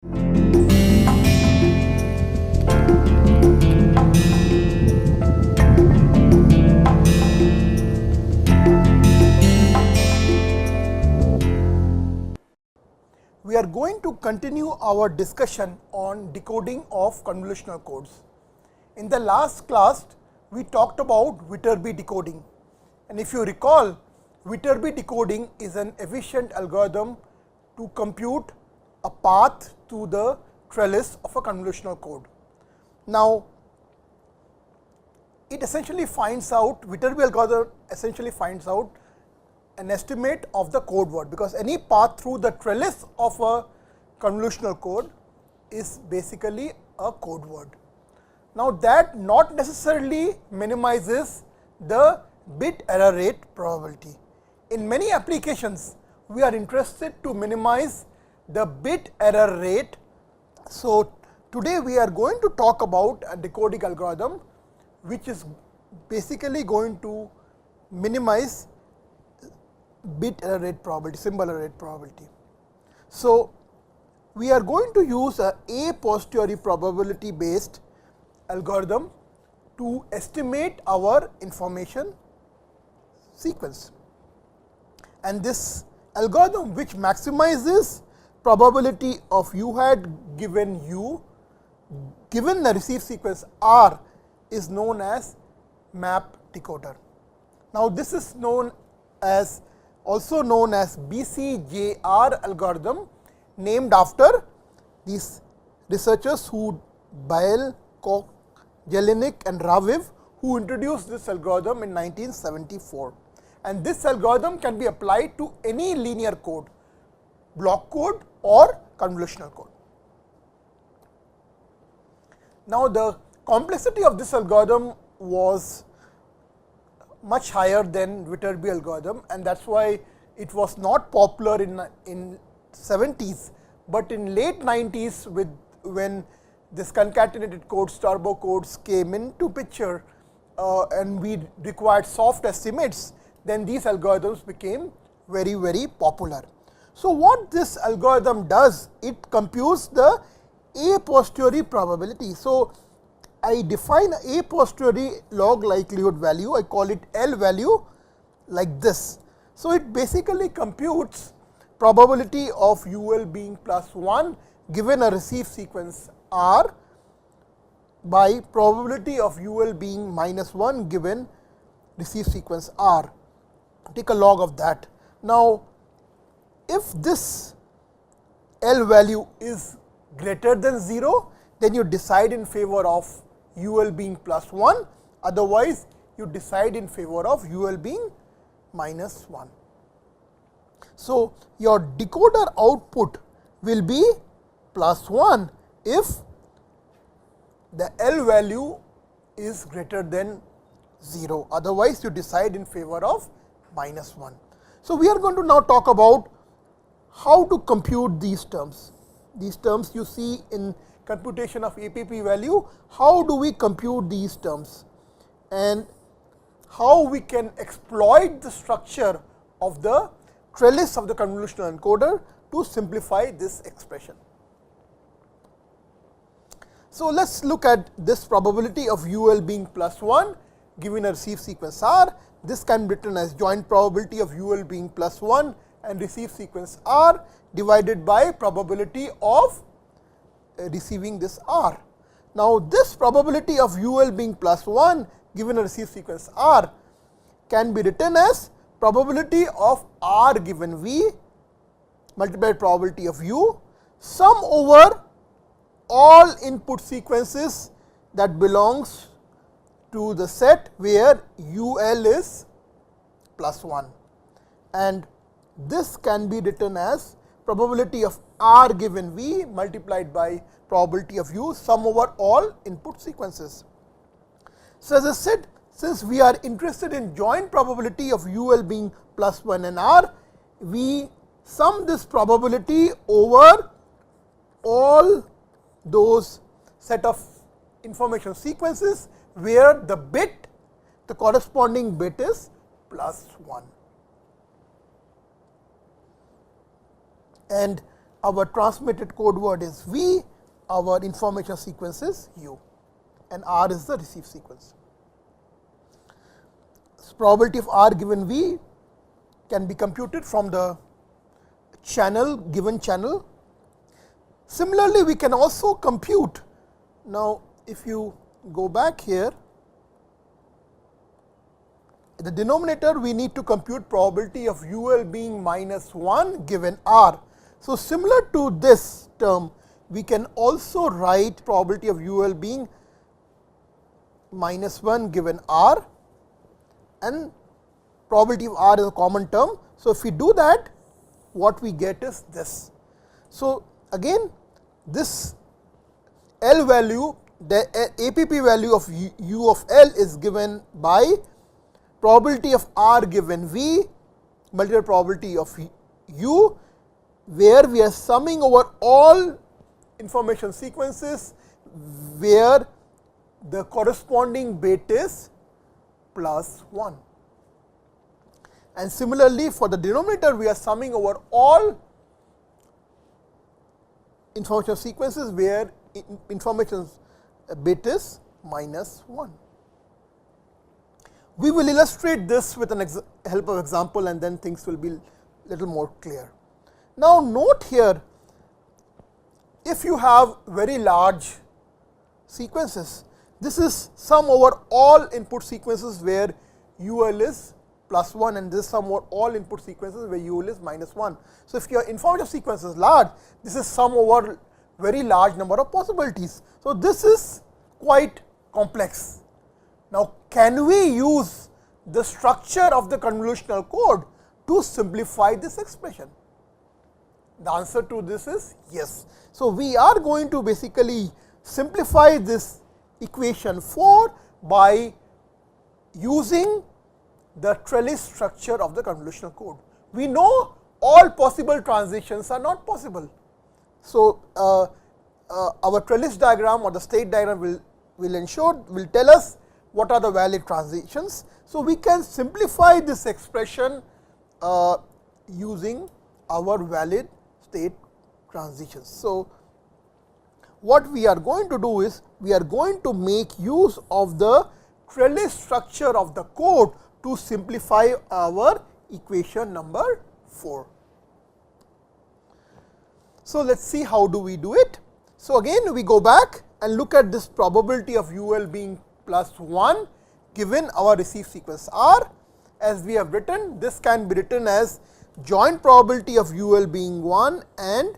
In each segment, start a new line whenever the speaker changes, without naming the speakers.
We are going to continue our discussion on decoding of convolutional codes. In the last class, we talked about Viterbi decoding, and if you recall, Viterbi decoding is an efficient algorithm to compute a path to the trellis of a convolutional code. Now, it essentially finds out, Viterbi algorithm essentially finds out an estimate of the code word, because any path through the trellis of a convolutional code is basically a code word. Now, that not necessarily minimizes the bit error rate probability. In many applications, we are interested to minimize the bit error rate. So, today we are going to talk about a decoding algorithm which is basically going to minimize bit error rate probability, symbol error rate probability. So, we are going to use a posteriori probability based algorithm to estimate our information sequence, and this algorithm which maximizes probability of u hat given u given the received sequence R is known as map decoder. Now, this is also known as BCJR algorithm, named after these researchers who Bail, Koch, Jelinek and Raviv, who introduced this algorithm in 1974, and this algorithm can be applied to any linear code, block code or convolutional code. Now, the complexity of this algorithm was much higher than Viterbi algorithm, and that is why it was not popular in 70s, but in late 90s when this concatenated codes, turbo codes came into picture and we required soft estimates, then these algorithms became very popular. So, what this algorithm does, it computes the a posteriori probability. So, I define a posteriori log likelihood value, I call it L value like this. So, it basically computes probability of UL being plus 1 given a received sequence R by probability of UL being minus 1 given received sequence R. Take a log of that. Now, if this L value is greater than 0, then you decide in favor of UL being plus 1, otherwise you decide in favor of UL being minus 1. So, your decoder output will be plus 1 if the L value is greater than 0, otherwise you decide in favor of minus 1. So, we are going to now talk about how to compute these terms. These terms you see in computation of APP value, how do we compute these terms and how we can exploit the structure of the trellis of the convolutional encoder to simplify this expression. So, let us look at this probability of UL being plus 1 given a received sequence R. This can be written as joint probability of UL being plus 1 and received sequence R divided by probability of receiving this R. Now, this probability of UL being plus 1 given a received sequence R can be written as probability of R given V multiplied probability of U sum over all input sequences that belongs to the set where UL is plus 1, and this can be written as probability of R given V multiplied by probability of U sum over all input sequences. So, as I said, since we are interested in joint probability of UL being plus 1 and R, we sum this probability over all those set of information sequences where the bit, the corresponding bit is plus 1. And our transmitted code word is V, our information sequence is U, and R is the receive sequence. So, probability of R given V can be computed from the channel, given channel. Similarly, we can also compute. Now, if you go back here, the denominator we need to compute probability of UL being minus 1 given R. So, similar to this term, we can also write probability of UL being minus 1 given R, and probability of R is a common term. So, if we do that, what we get is this. So, again this L value, the APP value of U of L is given by probability of R given V multiplied probability of U, where we are summing over all information sequences where the corresponding bit is plus 1. And similarly, for the denominator we are summing over all information sequences where information bit is minus 1. We will illustrate this with an help of example, and then things will be little more clear. Now, note here, if you have very large sequences, this is sum over all input sequences where UL is plus 1, and this sum over all input sequences where UL is minus 1. So, if your information sequence is large, this is sum over very large number of possibilities. So, this is quite complex. Now, can we use the structure of the convolutional code to simplify this expression? The answer to this is yes. So, we are going to basically simplify this equation 4 by using the trellis structure of the convolutional code. We know all possible transitions are not possible. So, our trellis diagram or the state diagram will tell us what are the valid transitions. So, we can simplify this expression using our valid state transitions. So, what we are going to do is we are going to make use of the trellis structure of the code to simplify our equation number 4. So, let us see how do we do it. So, again we go back and look at this probability of UL being plus 1 given our receive sequence R. As we have written, this can be written as joint probability of UL being 1 and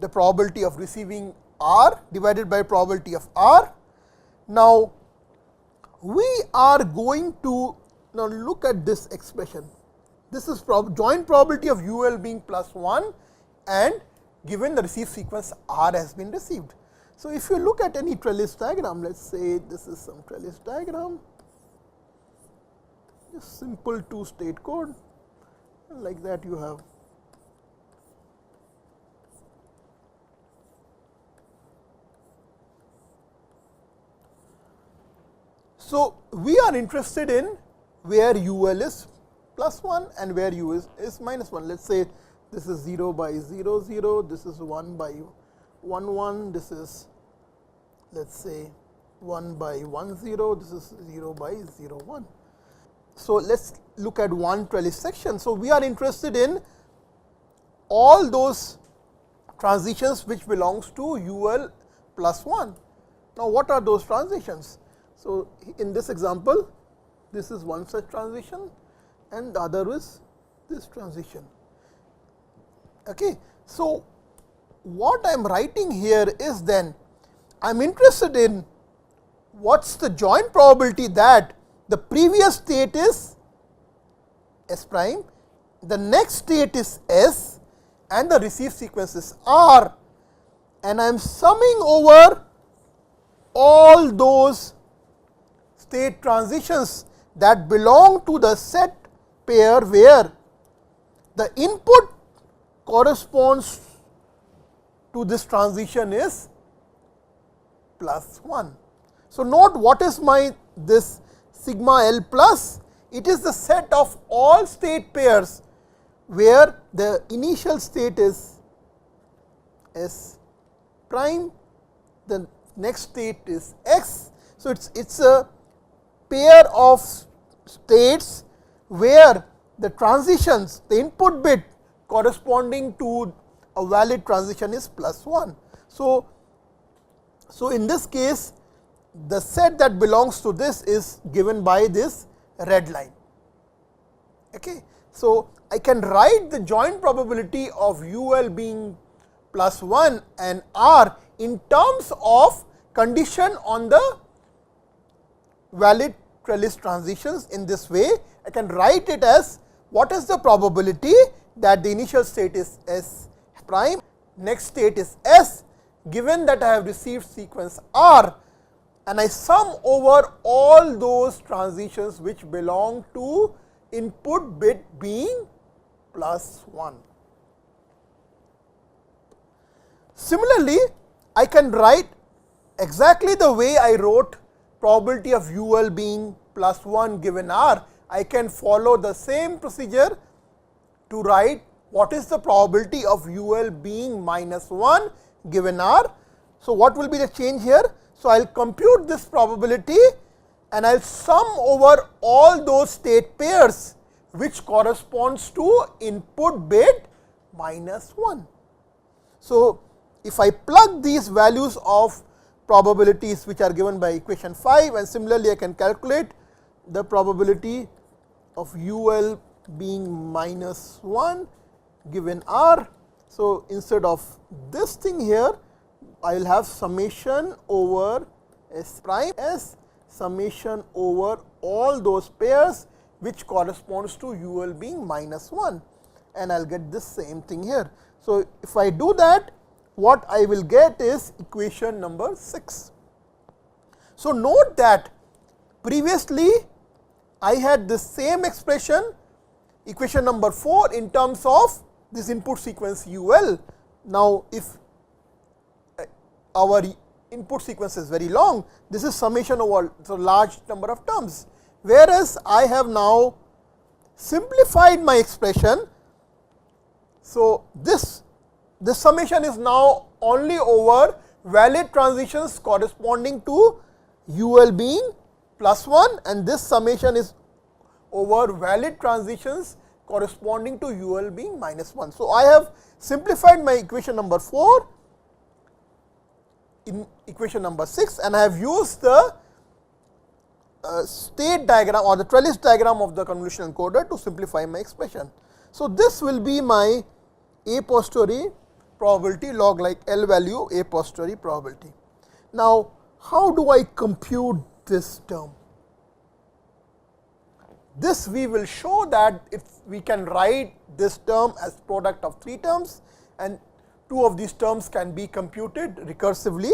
the probability of receiving R divided by probability of R. Now, we are going to now look at this expression. This is joint probability of UL being plus 1 and given the receive sequence R has been received. So, if you look at any trellis diagram, let us say this is some trellis diagram, just simple 2 state code, like that you have. So, we are interested in where UL is plus 1 and where U is minus 1. Let us say this is 0 by 0 0, this is 1 by 1 1, this is let us say 1 by 1 0, this is 0 by 0 1. So, let us look at one trellis section. So, we are interested in all those transitions which belongs to UL plus 1. Now, what are those transitions? So, in this example, this is one such transition and the other is this transition. Okay. So, what I am writing here is then I am interested in what is the joint probability that the previous state is S prime, the next state is S and the receive sequence is R, and I am summing over all those state transitions that belong to the set pair where the input corresponds to this transition is plus 1. So, note what is my this sigma L plus, it is the set of all state pairs where the initial state is S prime, the next state is x. So, it is a pair of states where the transitions, the input bit corresponding to a valid transition is +1. So, in this case the set that belongs to this is given by this red line. Okay. So, I can write the joint probability of UL being +1 and R in terms of condition on the valid trellis transitions in this way. I can write it as what is the probability that the initial state is S prime, next state is S, given that I have received sequence R, and I sum over all those transitions which belong to input bit being +1. Similarly, I can write exactly the way I wrote probability of UL being +1 given R. I can follow the same procedure to write what is the probability of UL being -1 given R. So, what will be the change here? So, I will compute this probability and I will sum over all those state pairs which corresponds to input bit -1. So, if I plug these values of probabilities which are given by equation 5, and similarly I can calculate the probability of UL being -1 given R. So, instead of this thing here, I will have summation over S prime S, summation over all those pairs which corresponds to UL being -1, and I will get this same thing here. So, if I do that, what I will get is equation number 6. So, note that previously I had the same expression, equation number 4, in terms of this input sequence UL. Now, if our input sequence is very long, this is summation over a large number of terms, whereas I have now simplified my expression. So, this summation is now only over valid transitions corresponding to UL being +1, and this summation is over valid transitions corresponding to UL being -1. So, I have simplified my equation number 4 in equation number 6, and I have used the state diagram or the trellis diagram of the convolutional encoder to simplify my expression. So, this will be my a posteriori probability log like L value a posteriori probability. Now, how do I compute this term? This we will show that if we can write this term as product of 3 terms, and 2 of these terms can be computed recursively.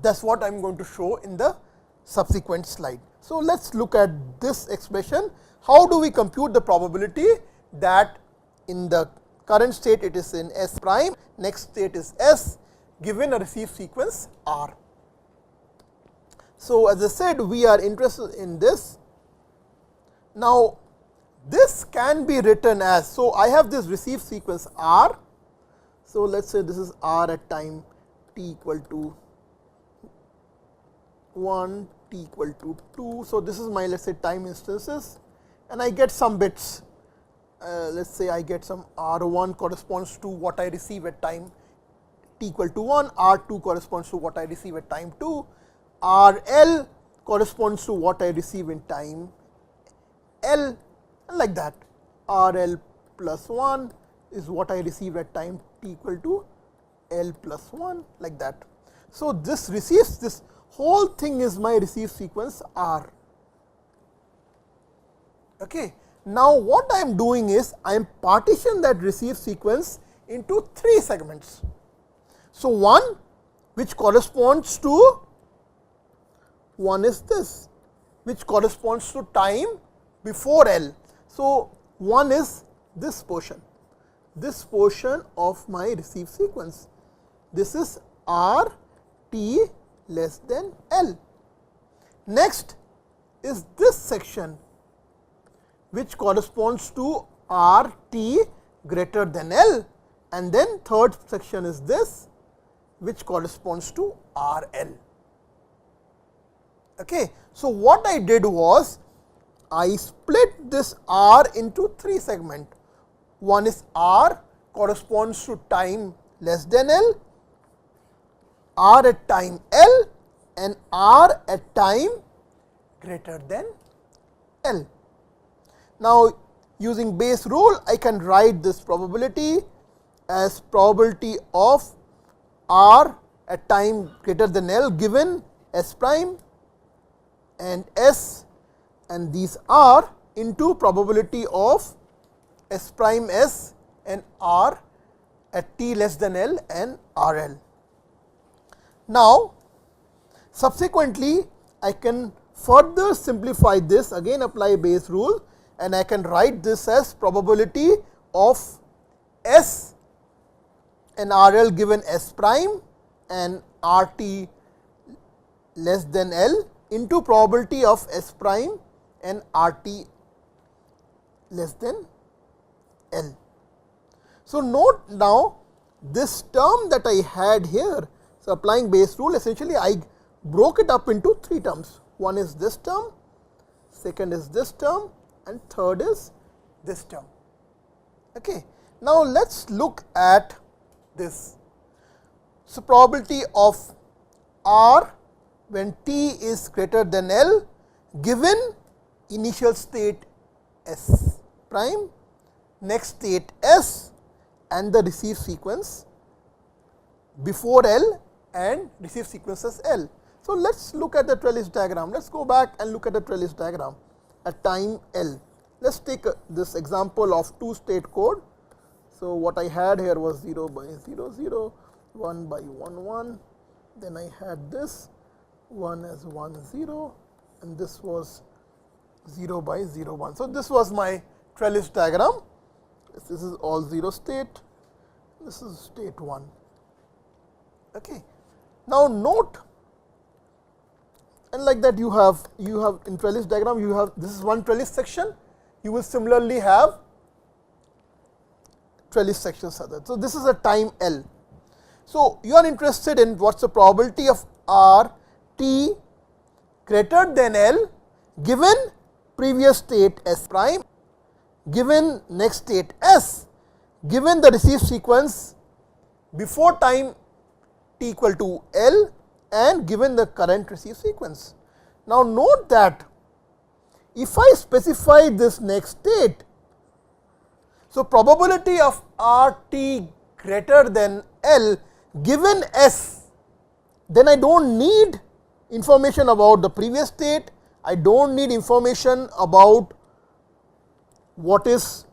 That is what I am going to show in the subsequent slide. So, let us look at this expression. How do we compute the probability that in the current state it is in S prime, next state is S, given a received sequence R. So, as I said, we are interested in this. Now, this can be written as, so I have this received sequence R. So, let us say this is R at time t equal to 1, t equal to 2. So, this is my, let us say, time instances, and I get some bits. Let us say I get some R1 corresponds to what I receive at time t equal to 1, R2 corresponds to what I receive at time 2, RL corresponds to what I receive in time L, and like that. RL plus 1 is what I receive at time t equal to L plus 1, like that. So, this receives, this whole thing is my received sequence R. Okay. Now, what I am doing is I am partition that received sequence into 3 segments. So, one which corresponds to, one is this which corresponds to time before L. So, one is this portion of my received sequence. This is R t less than L. Next is this section which corresponds to R t greater than L, and then third section is this, which corresponds to RL. Okay. So, what I did was I split this R into 3 segments. One is R corresponds to time less than L, R at time L, and R at time greater than L. Now, using Bayes rule, I can write this probability as probability of R at time greater than L given S prime and S, and these are into probability of S prime S and R at t less than L and R L. Now, subsequently, I can further simplify this, again apply Bayes rule, and I can write this as probability of S and R L given S prime and R t less than L into probability of S prime and R t less than L. So, note now this term that I had here. So, applying Bayes rule, essentially I broke it up into 3 terms. One is this term, second is this term, and third is this term. Okay. Now, let us look at this. So, probability of R when t is greater than L given initial state S prime, next state S, and the received sequence before L and received sequences L. So, let us look at the trellis diagram. Let us go back and look at the trellis diagram at time L. Let us take this example of 2 state code. So, what I had here was 0 by 0 0, 1 by 1 1, then I had this 1 as 1 0, and this was 0 by 0 1. So, this was my trellis diagram. This is all 0 state, this is state 1. Okay. Now, note, and like that you have in trellis diagram, you have this is one trellis section, you will similarly have trellis sections other. So, this is a time L. So, you are interested in what is the probability of R t greater than L given previous state S prime, given next state S, given the received sequence before time t equal to L, and given the current received sequence. Now, note that if I specify this next state, so probability of R t greater than L given S, then I do not need information about the previous state, I do not need information about what is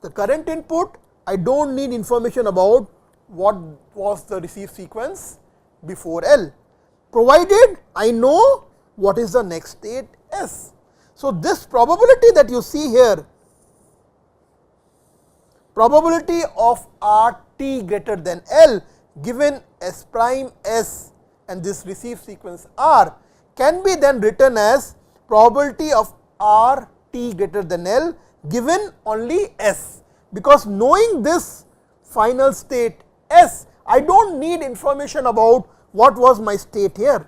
the current input, I do not need information about what was the received sequence before L, provided I know what is the next state S. So, this probability that you see here, probability of R t greater than L given S prime S and this received sequence R can be then written as probability of R t greater than L given only S, because knowing this final state S, I do not need information about what was my state here,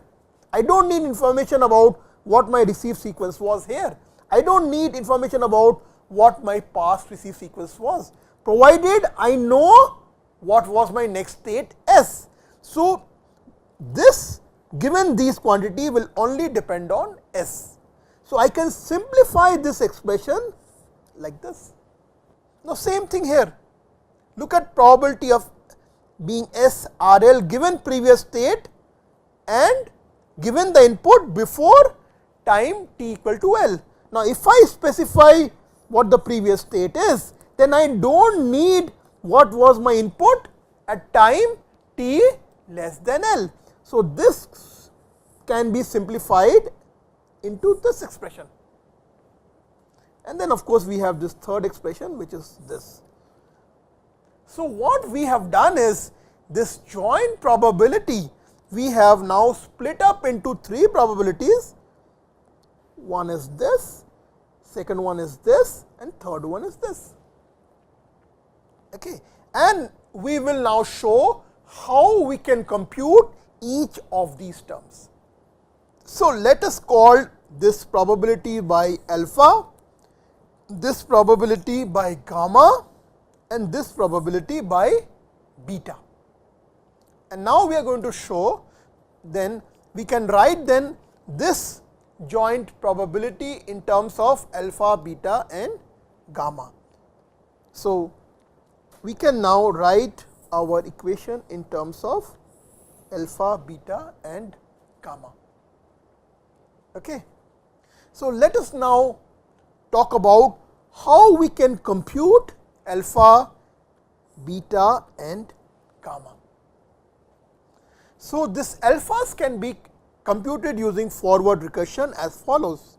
I do not need information about what my received sequence was here, I do not need information about what my past received sequence was, provided I know what was my next state S. So, this given these quantity will only depend on S. So, I can simplify this expression like this. Now, same thing here, look at probability of being S R L given previous state and given the input before time t equal to L. Now, if I specify what the previous state is, then I do not need what was my input at time t less than L. So, this can be simplified into this expression, and then of course, we have this third expression, which is this. So, what we have done is this joint probability we have now split up into 3 probabilities, one is this, second one is this, and third one is this. Okay. And we will now show how we can compute each of these terms. So, let us call this probability by alpha, this probability by gamma, and this probability by beta. And now we are going to show, then we can write then this joint probability in terms of alpha, beta and gamma. So, we can now write our equation in terms of alpha, beta and gamma. Okay. So, let us now talk about how we can compute alpha, beta and gamma. So, this alphas can be computed using forward recursion as follows.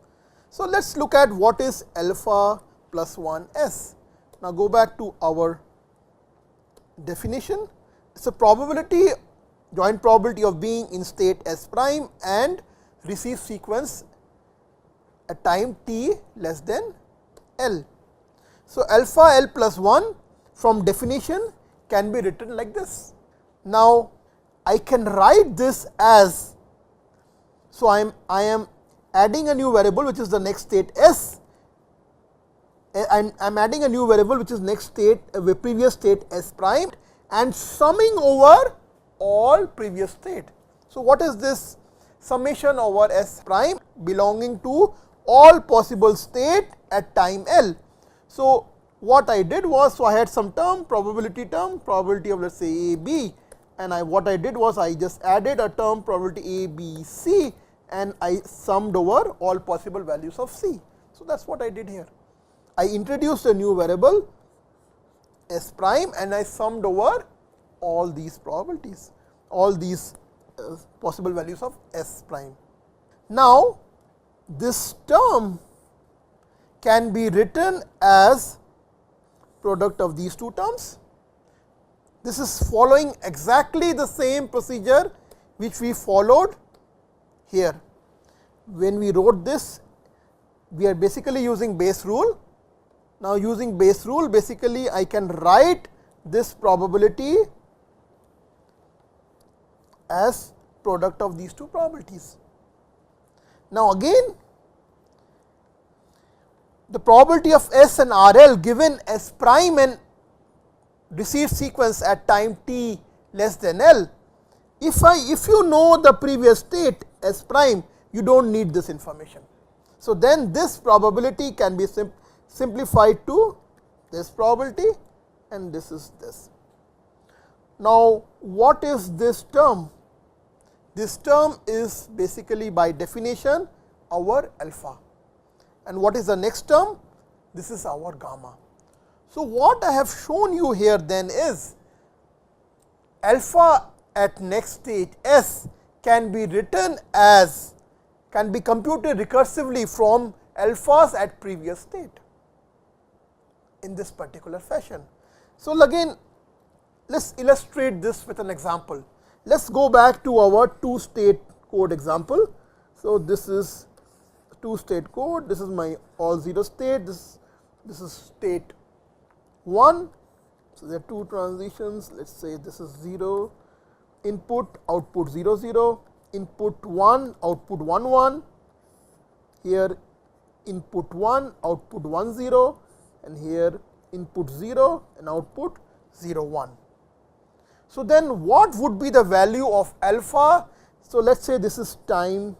So, let us look at what is alpha plus 1 s. Now, go back to our definition. It is a probability, joint probability of being in state s prime and receive sequence at time t less than l. So, alpha l plus 1 from definition can be written like this. Now, I can write this as, so I am adding a new variable which is the next state s, and I am adding a new variable which is next state previous state s prime and summing over all previous state. So, what is this? Summation over s prime belonging to all possible state at time l. So, what I did was, so I had some term, probability of let us say a b, and what I did was I just added a term probability a b c and I summed over all possible values of c. So, that is what I did here. I introduced a new variable s prime and I summed over all these probabilities, all these possible values of s prime. Now, this term can be written as product of these two terms. This is following exactly the same procedure which we followed here. When we wrote this, we are basically using base rule. Now, using base rule, basically I can write this probability as product of these two probabilities. Now, again the probability of S and RL given S prime and received sequence at time t less than L. If you know the previous state S prime, you do not need this information. So, then this probability can be simplified to this probability and this is this. Now, what is this term? This term is basically by definition our alpha. And what is the next term? This is our gamma. So, what I have shown you here then is alpha at next state S can be written as, can be computed recursively from alphas at previous state in this particular fashion. So, again let us illustrate this with an example. Let us go back to our 2-state code example. So, this is 2-state code, this is my all 0 state, this is state 1. So, there are 2 transitions, let us say this is 0, input, output 0 0, input 1, output 1 1, here input 1, output 1 0, and here input 0 and output 0 1. So, then what would be the value of alpha? So, let us say this is time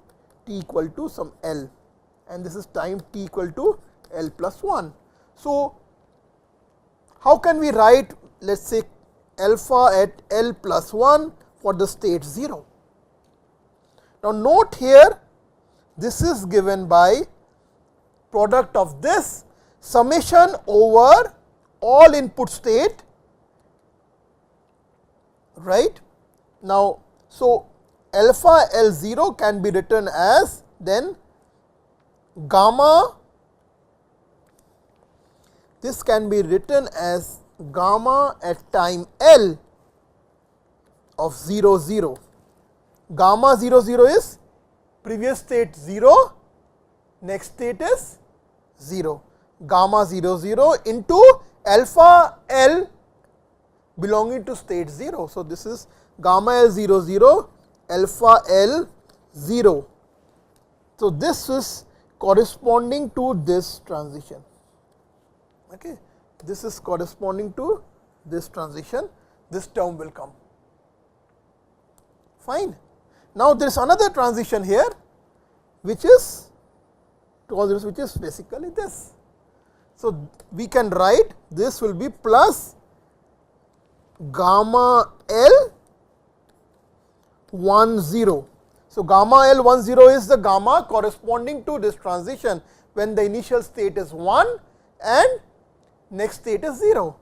t equal to some L and this is time t equal to L plus 1. So, how can we write let us say alpha at L plus 1 for the state 0? Now, note here this is given by product of this summation over all input state, right. Now, so alpha L 0 can be written as then gamma, this can be written as gamma at time L of 0 0. Gamma 0 0 is previous state 0, next state is 0. Gamma 0 0 into alpha L belonging to state 0. So, this is gamma L 0 0, alpha L 0. So, this is corresponding to this transition. Okay. This is corresponding to this transition, this term will come. Fine. Now, there is another transition here, which is basically this. So, we can write this will be plus gamma L 1 0. So, gamma L 1 0 is the gamma corresponding to this transition when the initial state is 1 and next state is 0,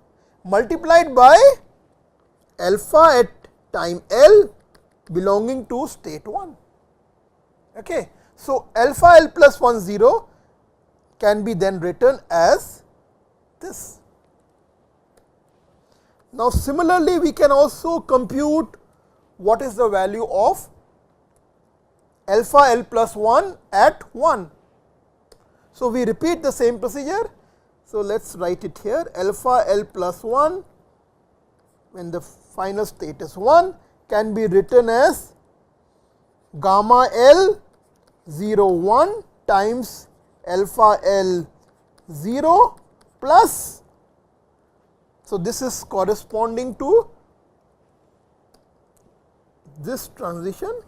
multiplied by alpha at time L belonging to state 1. Okay. So, alpha L plus 1 0 can be then written as this. Now, similarly, we can also compute what is the value of alpha L plus 1 at 1. So, we repeat the same procedure. So, let us write it here, alpha L plus 1 when the final state is 1 can be written as gamma L 0 1 times alpha L 0 plus. So, this is corresponding to this transition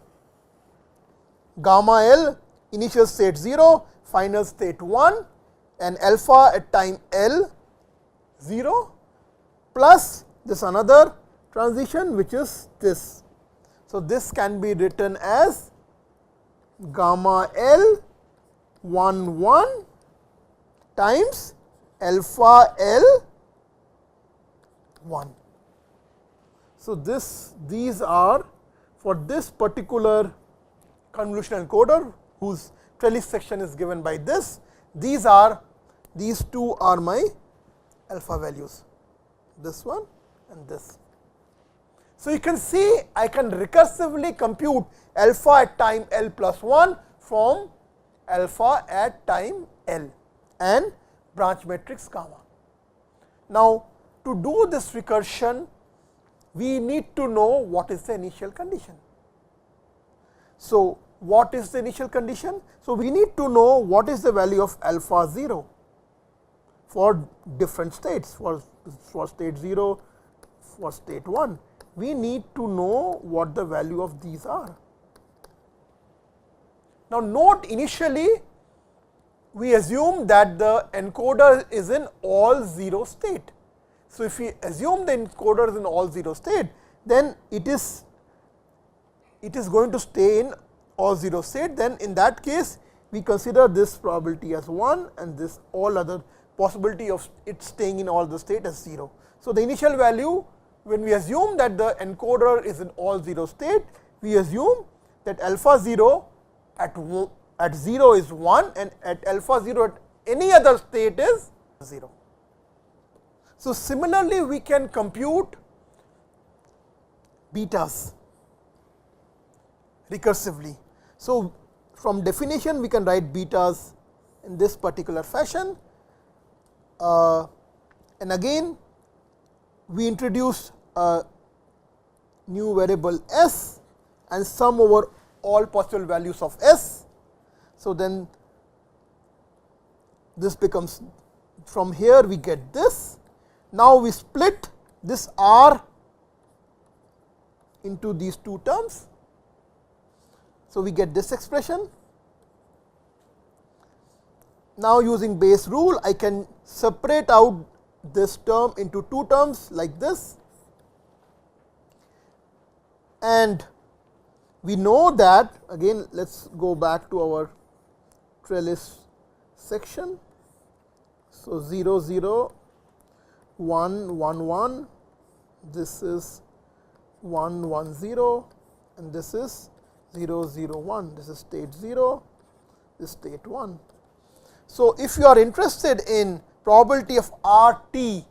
gamma L initial state 0, final state 1 and alpha at time L 0 plus this another transition which is this. So, this can be written as gamma L 1 1 times alpha L 1. So, these are for this particular convolutional encoder whose trellis section is given by this, these two are my alpha values, this one and this. So, you can see I can recursively compute alpha at time L plus 1 from alpha at time L and branch matrix gamma. Now, to do this recursion, we need to know what is the initial condition. So, what is the initial condition? So, we need to know what is the value of alpha 0 for different states, for state 0, for state 1. We need to know what the value of these are. Now, note initially we assume that the encoder is in all 0 state. So, if we assume the encoder is in all 0 state, then it is going to stay in all 0 state, then in that case we consider this probability as 1 and this all other possibility of it staying in all the state as 0. So, the initial value when we assume that the encoder is in all 0 state, we assume that alpha 0 at 0 is 1 and at alpha 0 at any other state is 0. So, similarly we can compute betas recursively. So, from definition we can write betas in this particular fashion, and again we introduce a new variable s and sum over all possible values of s. So, then this becomes, from here we get this. Now, we split this r into these two terms. So, we get this expression. Now, using base rule I can separate out this term into two terms like this, and we know that again let us go back to our trellis section. So, 0 0 1 1 1, this is 1 1 0 and this is 0 0 1, this is state 0, this is state 1. So, if you are interested in probability of R t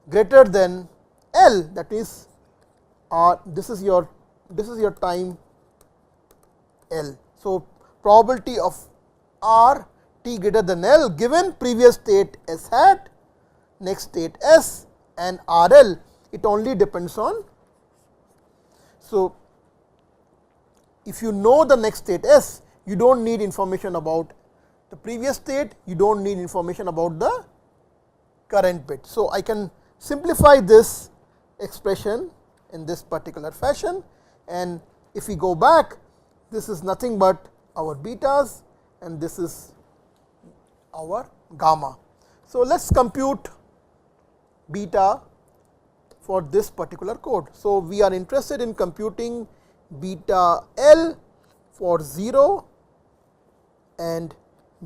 greater than L, that is this is your time L. So, probability of R t greater than L given previous state S hat, next state S and R L, it only depends on. So, if you know the next state S, you do not need information about the previous state, you do not need information about the current bit. So, I can simplify this expression in this particular fashion, and if we go back, this is nothing but our betas and this is our gamma. So, let us compute beta for this particular code. So, we are interested in computing beta L for 0 and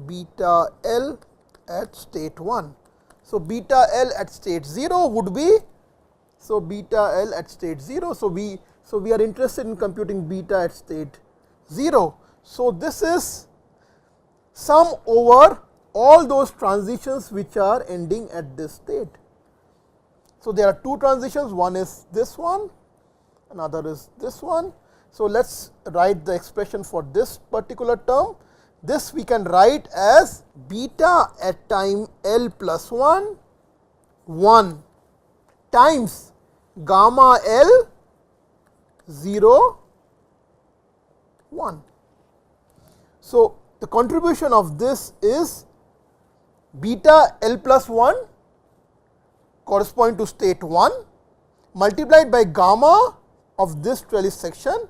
beta L at state 1. So, beta L at state 0 would be, so beta L at state 0. So, we are interested in computing beta at state 0. So, this is sum over all those transitions which are ending at this state. So, there are two transitions, one is this one, another is this one. So, let us write the expression for this particular term. This we can write as beta at time L plus 1 times gamma L 0 1. So, the contribution of this is beta L plus 1 corresponding to state 1 multiplied by gamma of this trellis section,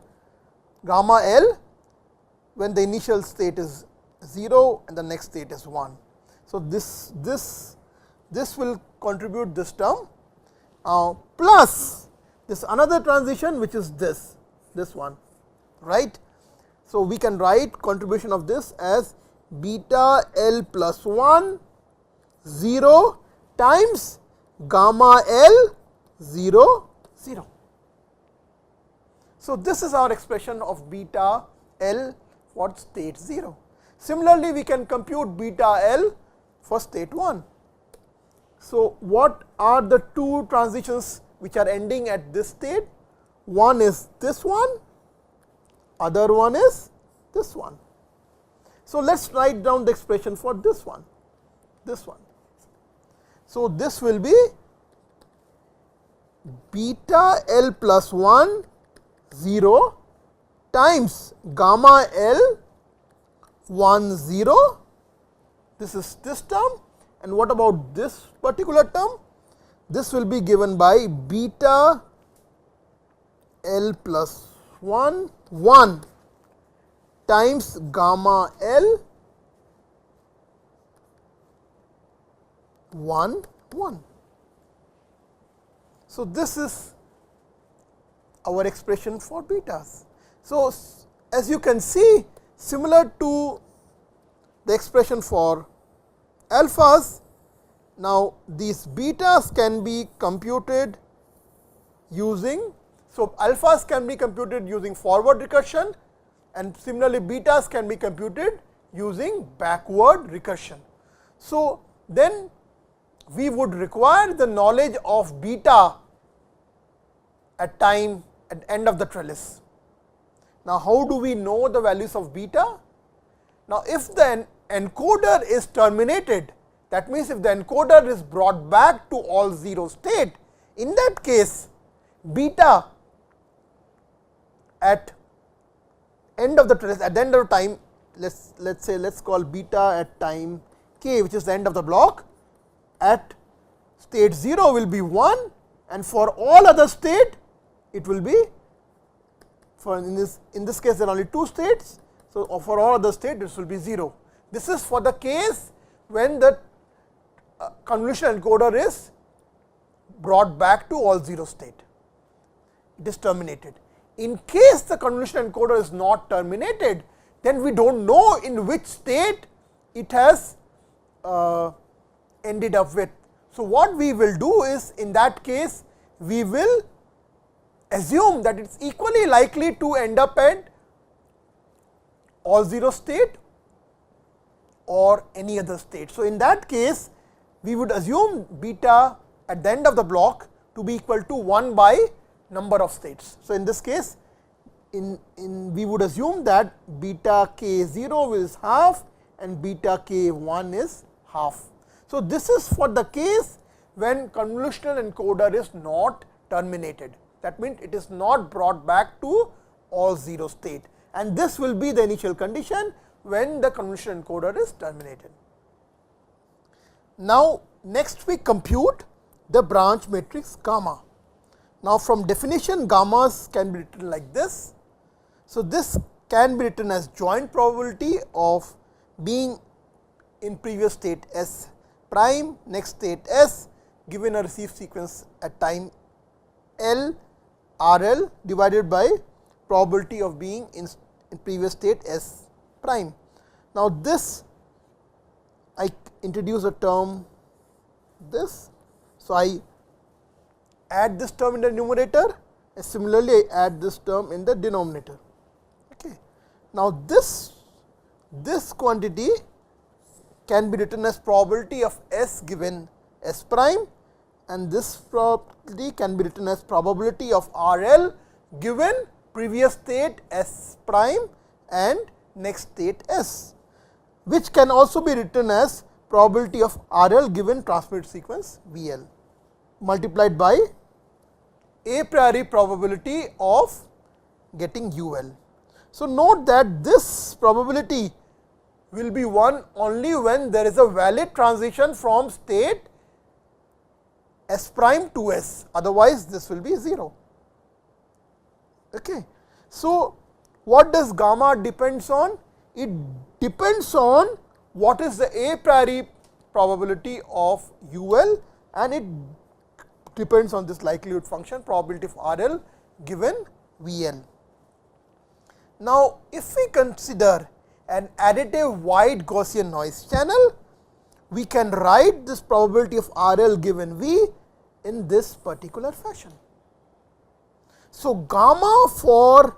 gamma L when the initial state is 0 and the next state is 1. So, this will contribute this term plus this another transition which is this one, right. So, we can write contribution of this as beta L plus 1 0 times gamma L 0 0. So, this is our expression of beta L for state 0. Similarly, we can compute beta L for state 1. So, what are the two transitions which are ending at this state? One is this one, other one is this one. So, let us write down the expression for this one. So, this will be beta L plus 1 0 times gamma L 1 0, this is this term, and what about this particular term? This will be given by beta L plus 1 times gamma L 1 1. So, this is our expression for betas. So, as you can see, similar to the expression for alphas, now these betas can be computed using, so alphas can be computed using forward recursion and similarly betas can be computed using backward recursion. So, then we would require the knowledge of beta at time at end of the trellis. Now, how do we know the values of beta? Now, if the encoder is terminated, that means if the encoder is brought back to all 0 state, in that case beta at end of the trellis, at the end of time, let us call beta at time k, which is the end of the block, at state 0 will be 1 and for all other state it will be, for in this case there are only 2 states. So, for all other state this will be 0. This is for the case when the convolutional encoder is brought back to all 0 state, it is terminated. In case the convolutional encoder is not terminated, then we do not know in which state it has ended up with. So, what we will do is, in that case we will assume that it is equally likely to end up at all 0 state or any other state. So, in that case we would assume beta at the end of the block to be equal to 1 by number of states. So, in this case we would assume that beta k 0 is half and beta k 1 is half. So, this is for the case when convolutional encoder is not terminated. That means it is not brought back to all 0 state, and this will be the initial condition when the convolutional encoder is terminated. Now, next we compute the branch matrix gamma. Now, from definition, gammas can be written like this. So, this can be written as joint probability of being in previous state S prime, next state S, given a received sequence at time L R L divided by probability of being in previous state S prime. Now, this I introduce a term this. So, I add this term in the numerator, and similarly I add this term in the denominator. Okay. Now, this quantity can be written as probability of S given S prime, and this probability can be written as probability of R L given previous state S prime and next state S, which can also be written as probability of R L given transmitted sequence V L multiplied by a priori probability of getting U L. So, note that this probability will be 1 only when there is a valid transition from state S prime to S, otherwise this will be 0. Okay. So, what does gamma depends on? It depends on what is the a priori probability of U L, and it depends on this likelihood function probability of R L given V L. Now, if we consider an additive wide Gaussian noise channel, we can write this probability of R L given V in this particular fashion. So, gamma for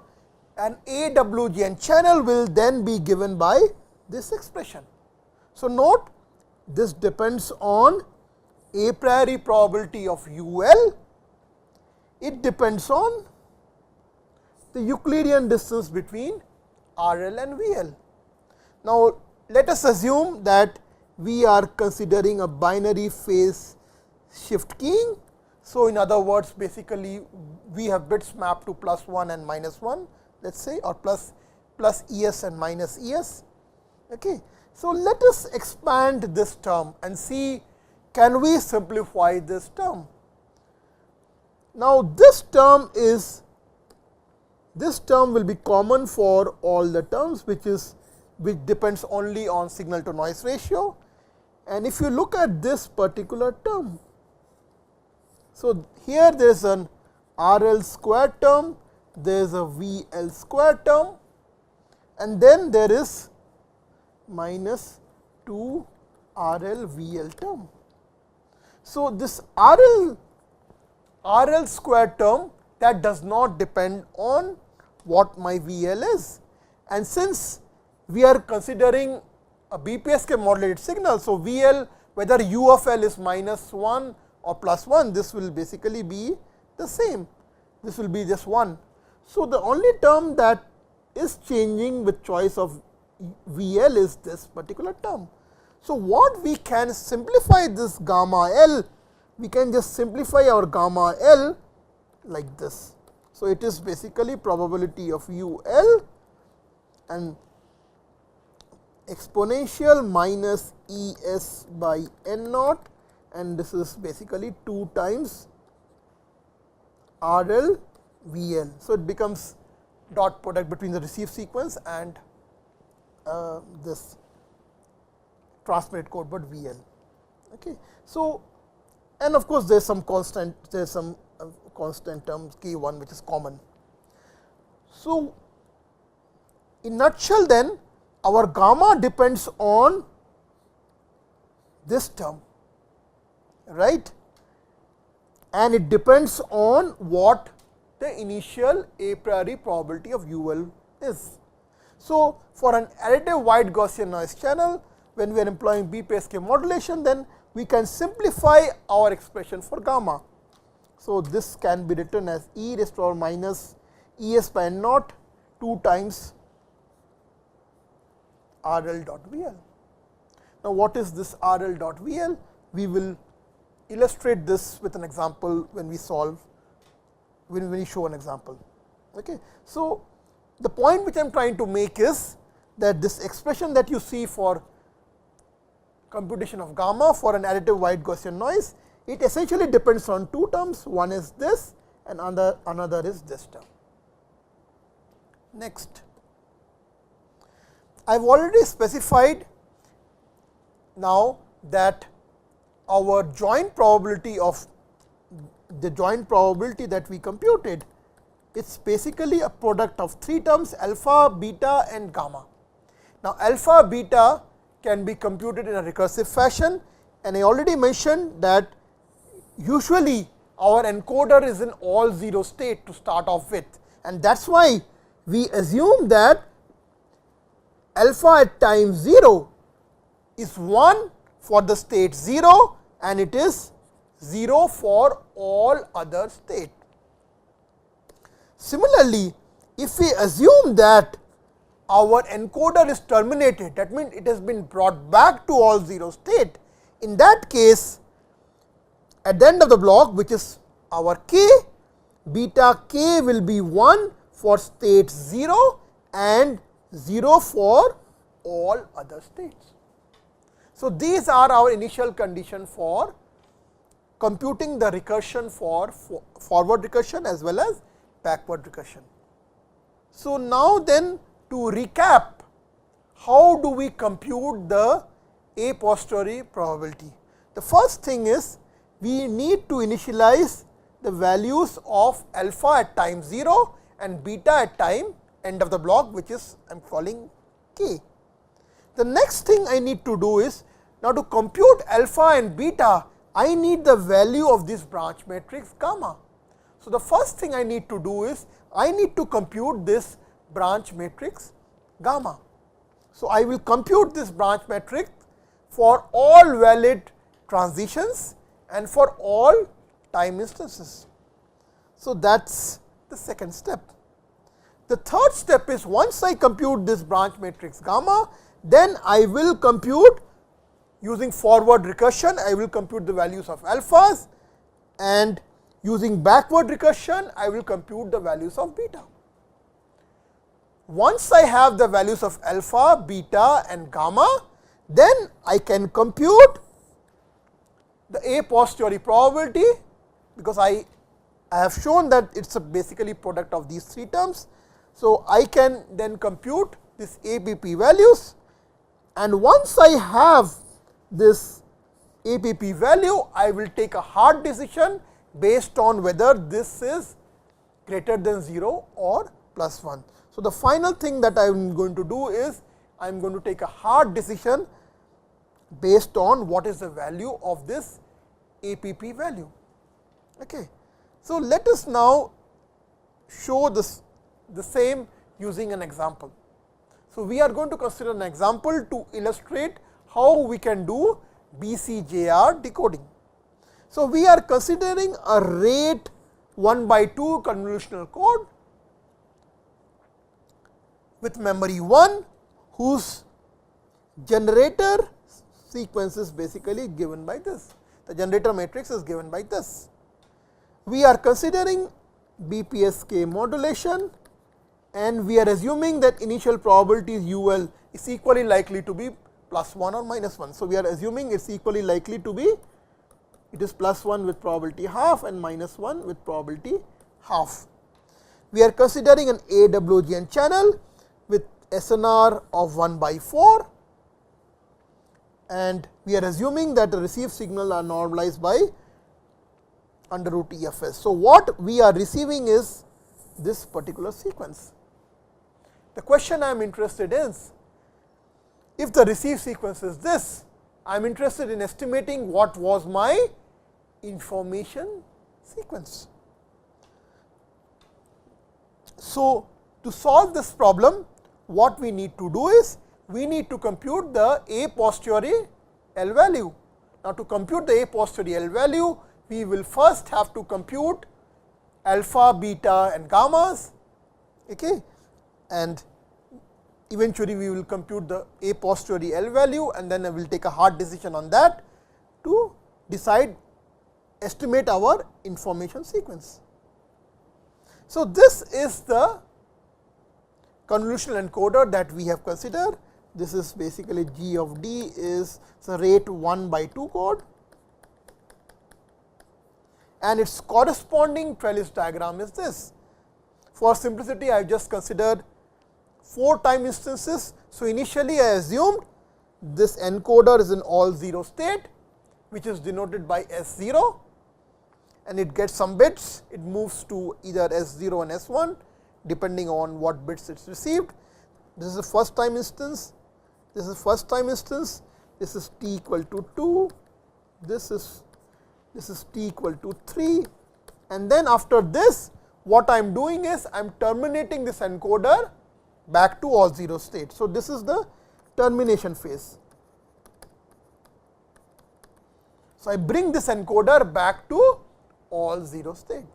an AWGN channel will then be given by this expression. So, note this depends on a priori probability of U L, it depends on the Euclidean distance between R L and V L. Now, let us assume that we are considering a binary phase shift keying. So, in other words, basically we have bits mapped to +1 and -1, let us say, or plus ES and minus ES. Okay. So, let us expand this term and see, can we simplify this term. Now, this term will be common for all the terms, which depends only on signal to noise ratio. And if you look at this particular term, so here there is an R L square term, there is a V L square term, and then there is minus 2 R L V L term. So, this R L square term, that does not depend on what my V L is, and since we are considering a BPSK modulated signal. So, V L, whether U of L is -1 or +1, this will basically be the same, this will be just 1. So, the only term that is changing with choice of V L is this particular term. So, what we can simplify this gamma L, we can just simplify our gamma L like this. So, it is basically probability of U L and exponential minus E S by N naught, and this is basically 2 times R L V L. So, it becomes dot product between the received sequence and this transmitted code, but V L. Okay. So, and of course, there is some constant, there is some constant term k 1 which is common. So, in nutshell then, our gamma depends on this term, right, and it depends on what the initial a priori probability of U L is. So, for an additive wide Gaussian noise channel, when we are employing BPSK modulation, then we can simplify our expression for gamma. So, this can be written as e raised to power minus E s by N naught 2 times R L dot V L. Now, what is this R L dot V L? We will illustrate this with an example when we solve when we show an example. Okay. So, the point which I am trying to make is that this expression that you see for computation of gamma for an additive white Gaussian noise, it essentially depends on two terms, one is this and another is this term. Next, I have already specified now that our joint probability of the joint probability that we computed, it is basically a product of three terms alpha, beta and gamma. Now, alpha, beta can be computed in a recursive fashion, and I already mentioned that usually our encoder is in all 0 state to start off with, and that is why we assume that alpha at time 0 is 1 for the state 0 and it is 0 for all other state. Similarly, if we assume that our encoder is terminated, that means it has been brought back to all 0 state, in that case at the end of the block, which is our k, beta k will be 1 for state 0 and 0 for all other states. So, these are our initial condition for computing the recursion for forward recursion as well as backward recursion. So, now then to recap, how do we compute the a posteriori probability? The first thing is we need to initialize the values of alpha at time 0 and beta at time end of the block, which is I am calling k. The next thing I need to do is, now to compute alpha and beta, I need the value of this branch matrix gamma. So, the first thing I need to do is, I need to compute this branch matrix gamma. So, I will compute this branch matrix for all valid transitions and for all time instances. So, that is the second step. The third step is, once I compute this branch matrix gamma, then I will compute using forward recursion, I will compute the values of alphas, and using backward recursion, I will compute the values of beta. Once I have the values of alpha, beta and gamma, then I can compute the a posteriori probability, because I have shown that it is a basically product of these three terms. So, I can then compute this APP values, and once I have this APP value, I will take a hard decision based on whether this is greater than 0 or plus 1. So, the final thing that I am going to do is, I am going to take a hard decision based on what is the value of this APP value. Okay. So, let us now show this the same using an example. So, we are going to consider an example to illustrate how we can do BCJR decoding. So, we are considering a rate 1/2 convolutional code with memory 1, whose generator sequence is basically given by this. The generator matrix is given by this. We are considering BPSK modulation, and we are assuming that initial probability UL is equally likely to be plus 1 or minus 1. So, we are assuming it is equally likely to be, it is plus 1 with probability half and minus 1 with probability half. We are considering an AWGN channel with SNR of 1/4, and we are assuming that the received signal are normalized by under root EFS. So, what we are receiving is this particular sequence. The question I am interested in is, if the received sequence is this, I am interested in estimating what was my information sequence. So, to solve this problem, what we need to do is, we need to compute the a posteriori L value. Now, to compute the a posteriori L value, we will first have to compute alpha, beta and gammas, okay, and eventually we will compute the a posteriori L value, and then I will take a hard decision on that to estimate our information sequence. So, this is the convolutional encoder that we have considered. This is basically G of D is the rate 1 by 2 code, and its corresponding trellis diagram is this. For simplicity, I have just considered 4 time instances. So, initially I assumed this encoder is in all 0 state, which is denoted by S0, and it gets some bits. It moves to either S0 and S1 depending on what bits it is received. This is the first time instance, this is first time instance, this is t equal to 2, this is t equal to 3, and then after this what I am doing is I am terminating this encoder back to all 0 state. So, this is the termination phase. So, I bring this encoder back to all 0 state.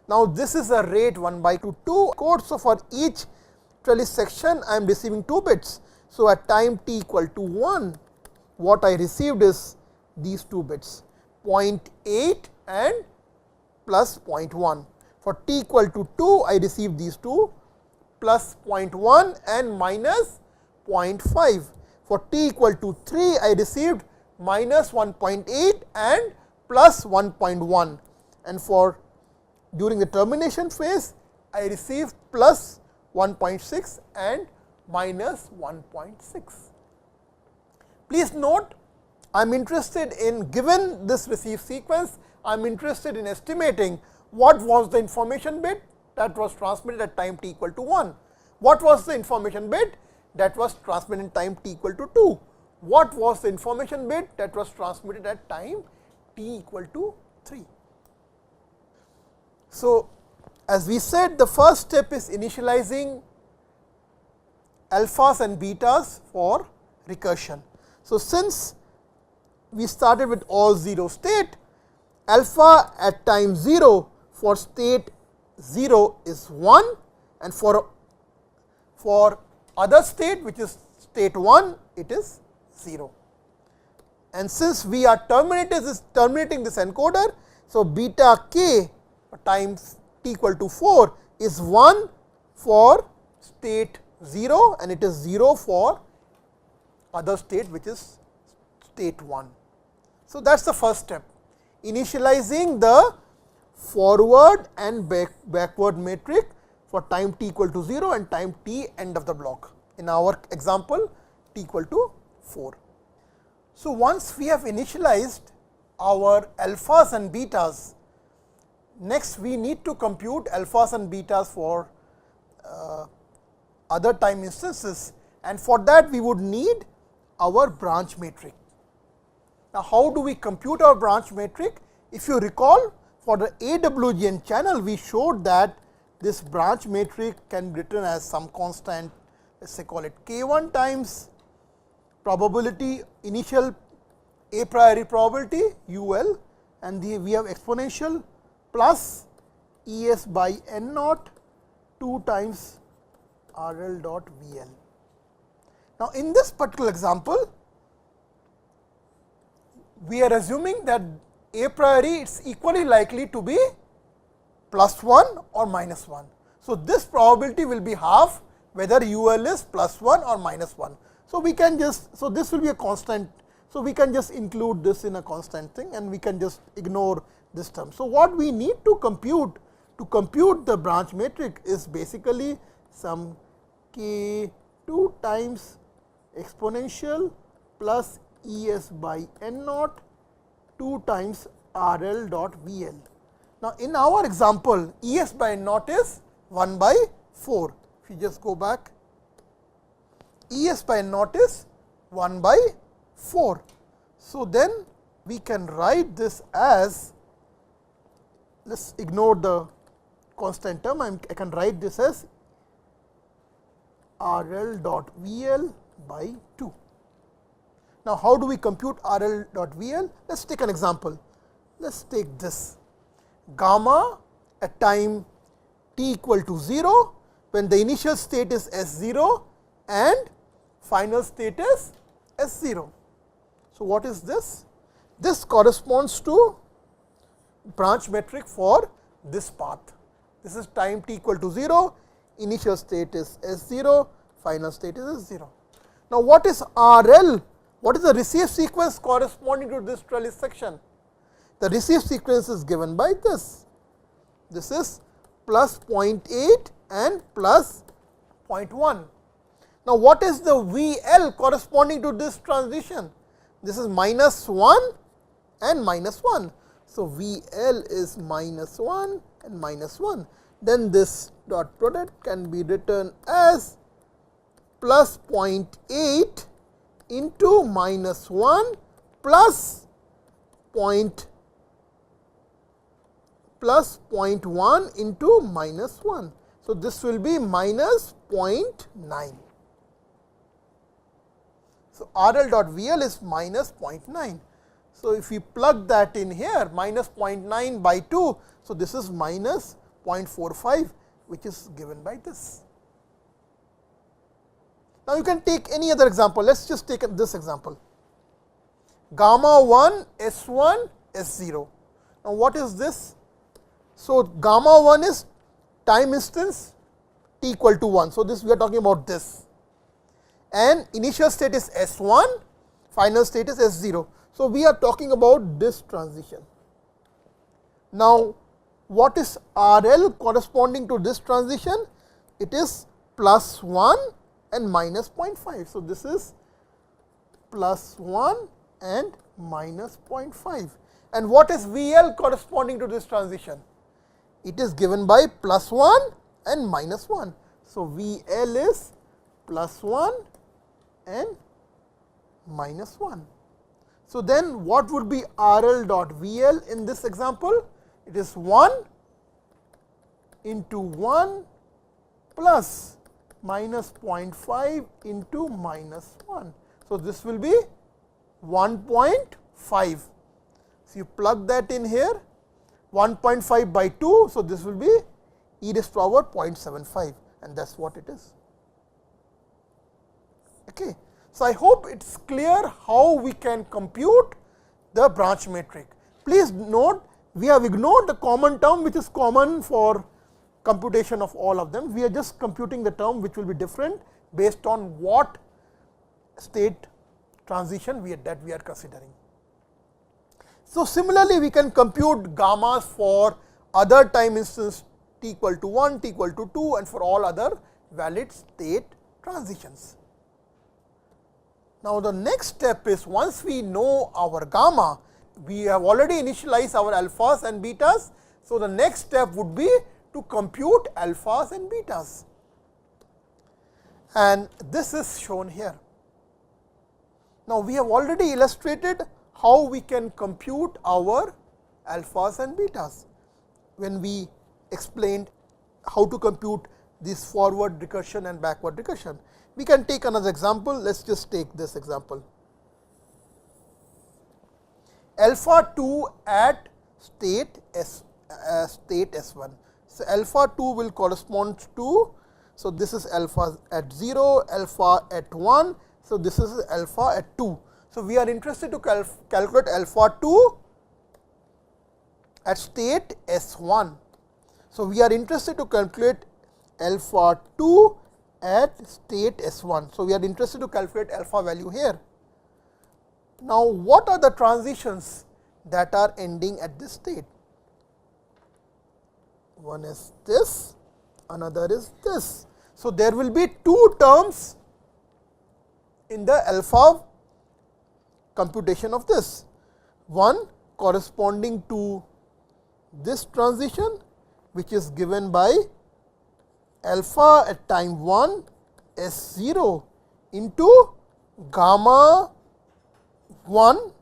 Now, this is a rate 1 by 2 code. So, for each trellis section I am receiving 2 bits. So, at time t equal to 1, what I received is these 2 bits 0.8 and plus 0.1. For t equal to 2, I received these 2 plus 0.1 and minus 0.5. For t equal to 3, I received minus 1.8 and plus 1.1, and for during the termination phase, I received plus 1.6 and minus 1.6. Please note, I am interested in, given this receive sequence, I am interested in estimating what was the information bit that was transmitted at time t equal to 1. What was the information bit that was transmitted at time t equal to 2? What was the information bit that was transmitted at time t equal to 3? So, as we said, the first step is initializing alphas and betas for recursion. So, since we started with all 0 state, alpha at time 0 for state 0 is 1, and for other state which is state 1, it is 0. And since we are terminating this encoder, so beta k for time t equal to 4 is 1 for state 0, and it is 0 for other state which is state 1. So, that is the first step, initializing the forward and backward metric for time t equal to 0 and time t end of the block. In our example, t equal to 4. So, once we have initialized our alphas and betas, next we need to compute alphas and betas for other time instances, and for that we would need our branch metric. Now, how do we compute our branch metric? If you recall, for the AWGN channel, we showed that this branch metric can be written as some constant, let us say call it k1 times probability, initial a priori probability UL, and we have exponential plus ES by N naught 2 times RL dot VL. Now, in this particular example, we are assuming that a priori it is equally likely to be plus 1 or minus 1. So, this probability will be half whether UL is plus 1 or minus 1. So, we can just, so this will be a constant. So, we can just include this in a constant thing, and we can just ignore this term. So, what we need to compute the branch metric is basically some k 2 times exponential plus ES by N naught 2 times RL dot VL. Now, in our example, ES by N naught is 1 by 4. If you just go back, ES by N naught is 1 by 4. So, then we can write this as, let us ignore the constant term, I can write this as RL dot VL by 2. Now, how do we compute RL dot VL? Let us take an example. Let us take this gamma at time t equal to 0, when the initial state is S0 and final state is S0. So, what is this? This corresponds to branch metric for this path. This is time t equal to 0, initial state is S0, final state is S0. Now, what is RL? What is the receive sequence corresponding to this trellis section? The receive sequence is given by this. This is plus 0.8 and plus 0.1. Now, what is the VL corresponding to this transition? This is minus 1 and minus 1. So, VL is minus 1 and minus 1. Then this dot product can be written as plus 0.8 into minus 1 plus 0.1 into minus 1. So, this will be minus 0.9. So, RL dot VL is minus 0.9. So, if we plug that in here, minus 0.9 by 2. So, this is minus 0.45, which is given by this. Now, you can take any other example. Let us just take this example. Gamma 1 S1 S0. Now, what is this? So, gamma 1 is time instance t equal to 1. So, this we are talking about this, and initial state is S1, final state is S0. So, we are talking about this transition. Now, what is RL corresponding to this transition? It is plus 1 and minus 0.5. So, this is plus 1 and minus 0.5. And what is VL corresponding to this transition? It is given by plus 1 and minus 1. So, VL is plus 1 and minus 1. So, then what would be RL dot VL in this example? It is 1 into 1 plus minus 0.5 into minus 1. So, this will be 1.5. So, you plug that in here, 1.5 by 2. So, this will be e raised to power 0.75, and that is what it is. Okay. So, I hope it is clear how we can compute the branch matrix. Please note, we have ignored the common term which is common for computation of all of them. We are just computing the term which will be different based on what state transition that we are considering. So, similarly, we can compute gammas for other time instance t equal to 1, t equal to 2, and for all other valid state transitions. Now, the next step is, once we know our gamma, we have already initialized our alphas and betas. So, the next step would be to compute alphas and betas, and this is shown here. Now, we have already illustrated how we can compute our alphas and betas when we explained how to compute this forward recursion and backward recursion. We can take another example. Let us just take this example. Alpha 2 at state S1. So, alpha 2 will correspond to, so this is alpha at 0, alpha at 1. So, this is alpha at 2. So, we are interested to calculate alpha 2 at state S1. So, we are interested to calculate alpha 2 at state S1. So, we are interested to calculate alpha value here. Now, what are the transitions that are ending at this state? One is this, another is this. So, there will be two terms in the alpha computation of this, one corresponding to this transition, which is given by alpha at time 1 S0 into gamma 1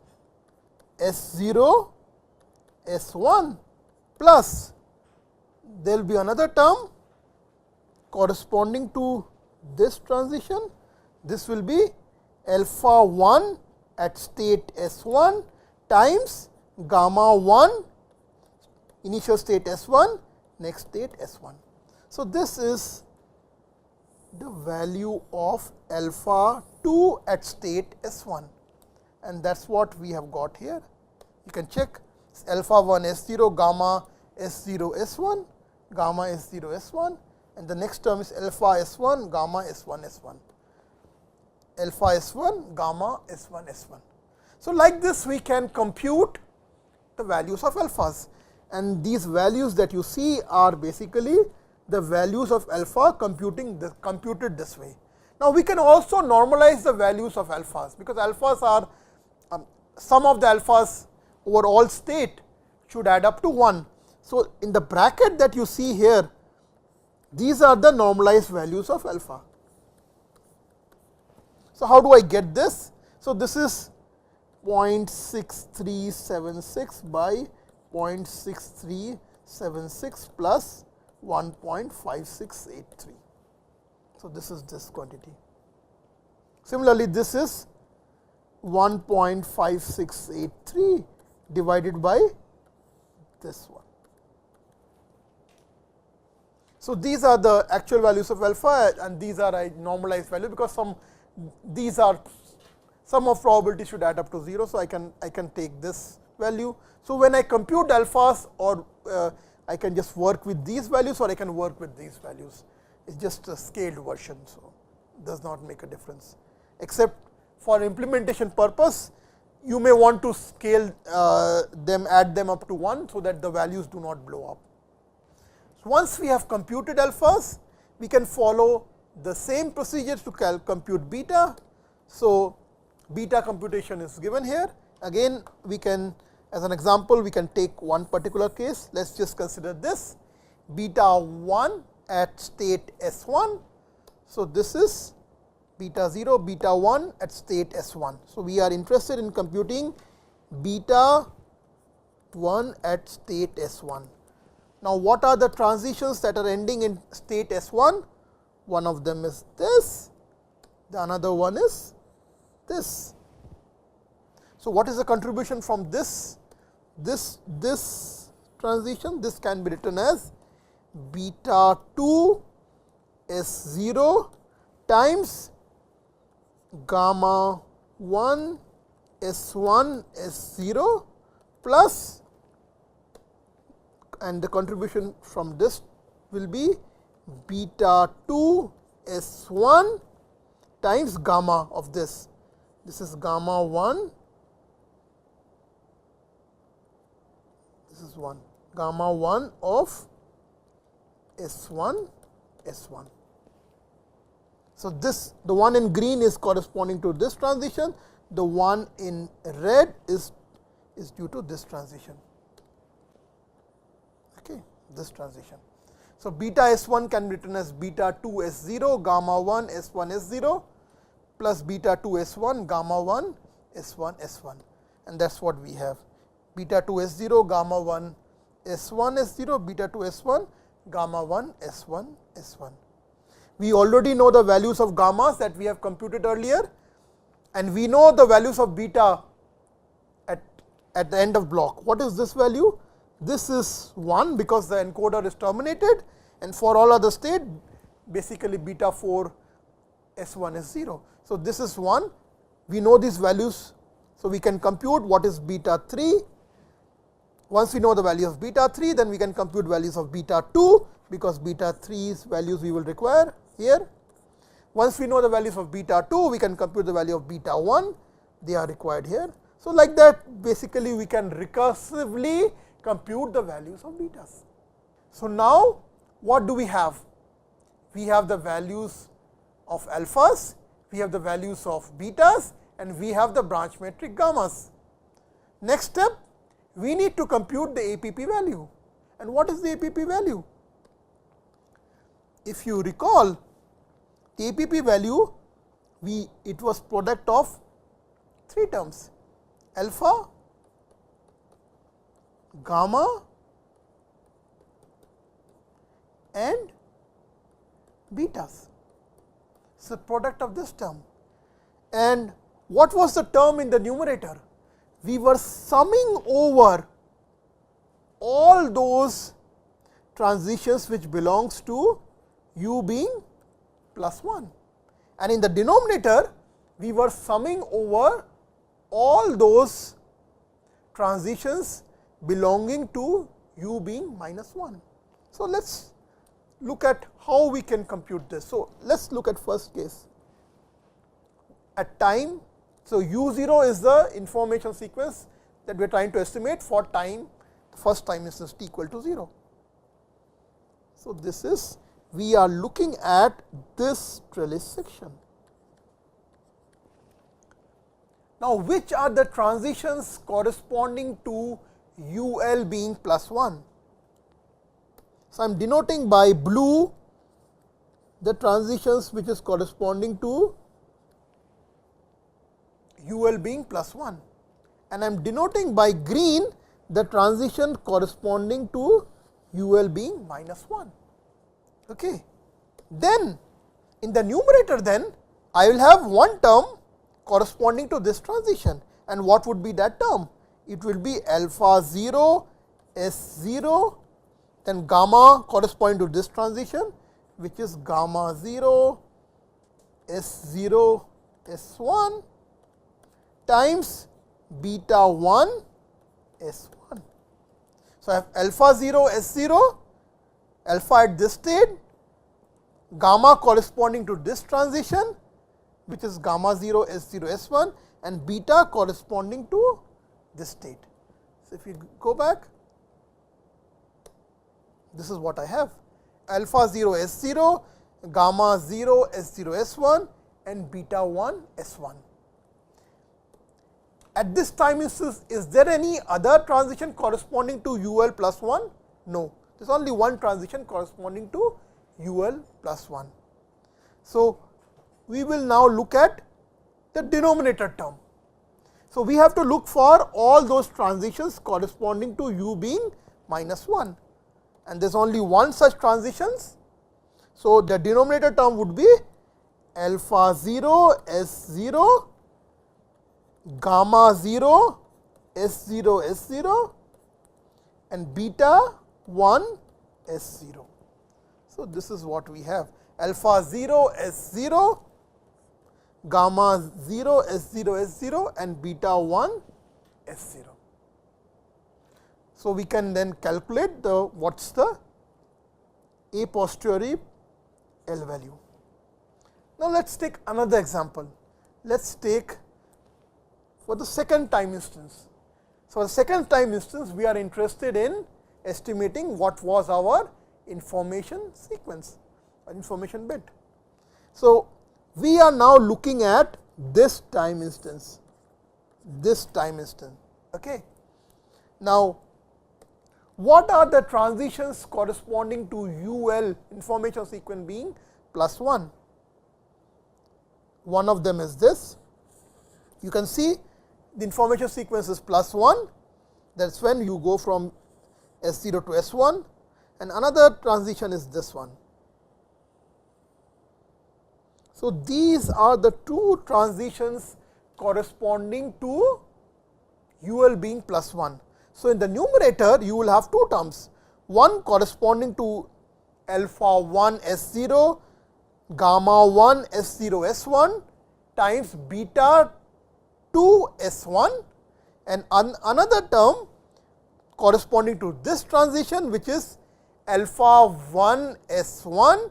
S0 S1 plus there will be another term corresponding to this transition. This will be alpha 1 at state S1 times gamma 1 initial state S1 next state S1. So, this is the value of alpha 2 at state S1, and that is what we have got here. You can check alpha 1 S0 gamma S0 S1. gamma S0 S1, and the next term is alpha S1 gamma S1 S1, alpha S1 gamma S1 S1. So, like this we can compute the values of alphas, and these values that you see are basically the values of alpha computed this way. Now, we can also normalize the values of alphas, because alphas are sum of the alphas over all state should add up to 1. So, in the bracket that you see here, these are the normalized values of alpha. So, how do I get this? So, this is 0.6376 by 0.6376 plus 1.5683. So, this is this quantity. Similarly, this is 1.5683 divided by this one. So, these are the actual values of alpha, and these are a normalized value, because these are sum of probability should add up to 0. So, I can take this value. So, when I compute alphas, or I can just work with these values, or I can work with these values. It is just a scaled version. So, it does not make a difference, except for implementation purpose you may want to scale them, add them up to 1, so that the values do not blow up. So, once we have computed alphas, we can follow the same procedures to compute beta. So, beta computation is given here. Again, we can, as an example, we can take one particular case. Let us just consider this beta 1 at state S1. So, this is beta 0, beta 1 at state S1. So, we are interested in computing beta 1 at state S1. Now, what are the transitions that are ending in state S1? One of them is this, the another one is this. So, what is the contribution from this transition? This can be written as beta 2 S0 times gamma 1 S1 S0 plus, and the contribution from this will be beta 2 S1 times gamma of this. This is gamma 1, this is 1, gamma 1 of S1 S1. So, this, the one in green is corresponding to this transition, the one in red is due to this transition, okay, this transition. So, beta S1 can be written as beta 2 S0 gamma 1 S1 S0 plus beta 2 S1 gamma 1 S1 S1, and that is what we have, beta 2 S0 gamma 1 S1 S0 beta 2 S1 gamma 1 S1 S1. We already know the values of gammas that we have computed earlier, and we know the values of beta at the end of block. What is this value? This is 1, because the encoder is terminated, and for all other state basically beta 4 S1 is 0. So, this is 1, we know these values. So, we can compute what is beta 3. Once we know the value of beta 3, then we can compute values of beta 2, because beta 3's values we will require here. Once we know the values of beta 2, we can compute the value of beta 1, they are required here. So, like that basically we can recursively compute the values of betas. So, now what do we have? We have the values of alphas, we have the values of betas, and we have the branch metric gammas. Next step, we need to compute the APP value. And what is the APP value? If you recall, the APP value, it was product of 3 terms, alpha, gamma and betas. So, product of this term. And what was the term in the numerator? We were summing over all those transitions which belongs to u being plus 1, and in the denominator we were summing over all those transitions belonging to u being minus 1. So, let us look at how we can compute this. So, let us look at first case at time. So, u0 is the information sequence that we are trying to estimate for time, first time instance t equal to 0. So, this is, we are looking at this trellis section. Now, which are the transitions corresponding to UL being +1? So, I am denoting by blue the transitions which is corresponding to UL being +1, and I am denoting by green the transition corresponding to UL being -1. Okay. Then in the numerator, then I will have one term corresponding to this transition, and what would be that term? It will be alpha 0 S0, then gamma corresponding to this transition, which is gamma 0 S0 S1 times beta 1 S1. So, I have alpha 0 S0, alpha at this state, gamma corresponding to this transition, which is gamma 0 S0 S1, and beta corresponding to this state. So, if you go back, this is what I have: alpha 0 S0, gamma 0 S0 S1, and beta 1 S1. At this time instance, is there any other transition corresponding to UL +1? No, there is only one transition corresponding to UL +1. So, we will now look at the denominator term. So, we have to look for all those transitions corresponding to U being -1, and there is only one such transitions. So, the denominator term would be alpha 0 S0, gamma 0 S0 S0, and beta 1 S0. So, this is what we have: alpha 0 S0, gamma 0 S0 S0, and beta 1 S0. So, we can then calculate the what is the a posteriori L value. Now, let us take another example. Let us take for the second time instance. So, the second time instance, we are interested in estimating what was our information sequence or information bit. So, we are now looking at this time instance, Okay. Now, what are the transitions corresponding to UL information sequence being +1? One of them is this. You can see the information sequence is +1, that is when you go from S0 to S1, and another transition is this one. So, these are the two transitions corresponding to UL being +1. So, in the numerator you will have two terms, one corresponding to alpha 1 S0, gamma 1 S0 S1 times beta 2 S1, and another term corresponding to this transition, which is alpha 1 S1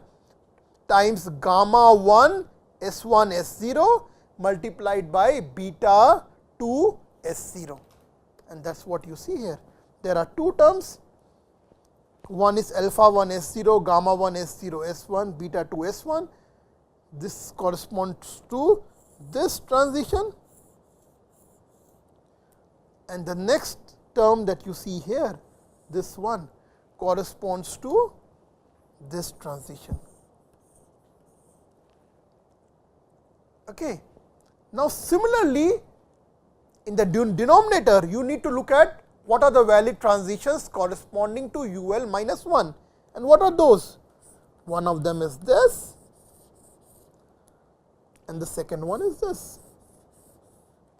times gamma 1 S1 S0 multiplied by beta 2 S0, and that is what you see here. There are two terms, one is alpha 1 S0, gamma 1 S0 S1, beta 2 S1. This corresponds to this transition, and the next term that you see here, this one, corresponds to this transition. Okay. Now, similarly, in the denominator, you need to look at what are the valid transitions corresponding to UL -1, and what are those? One of them is this, and the second one is this.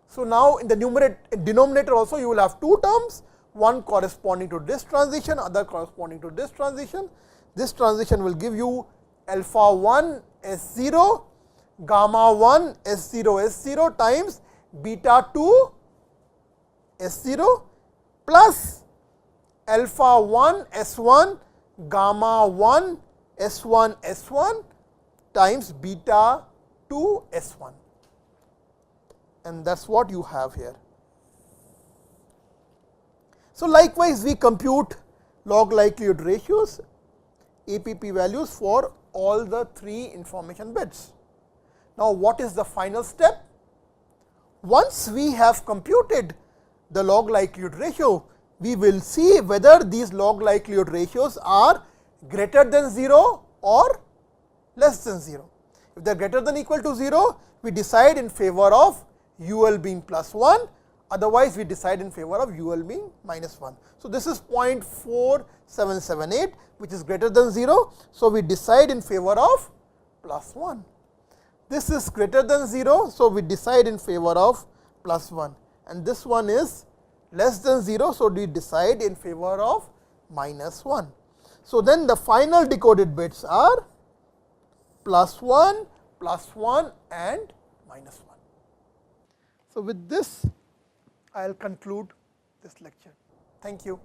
So, now in the denominator also you will have two terms, one corresponding to this transition, other corresponding to this transition. This transition will give you alpha 1 S0, gamma 1 S0 S0 times beta 2 S0 plus alpha 1 S1, gamma 1 S1 S1 times beta 2 S1, and that is what you have here. So, likewise we compute log likelihood ratios, APP values for all the 3 information bits. Now, what is the final step? Once we have computed the log likelihood ratio, we will see whether these log likelihood ratios are greater than 0 or less than 0. If they are greater than or equal to 0, we decide in favor of UL being plus 1, otherwise we decide in favor of UL being minus 1. So, this is 0.4778, which is greater than 0. So, we decide in favor of plus 1. This is greater than 0. So, we decide in favor of plus 1, and this one is less than 0. So, we decide in favor of minus 1. So, then the final decoded bits are plus 1, and minus 1. So, with this I will conclude this lecture. Thank you.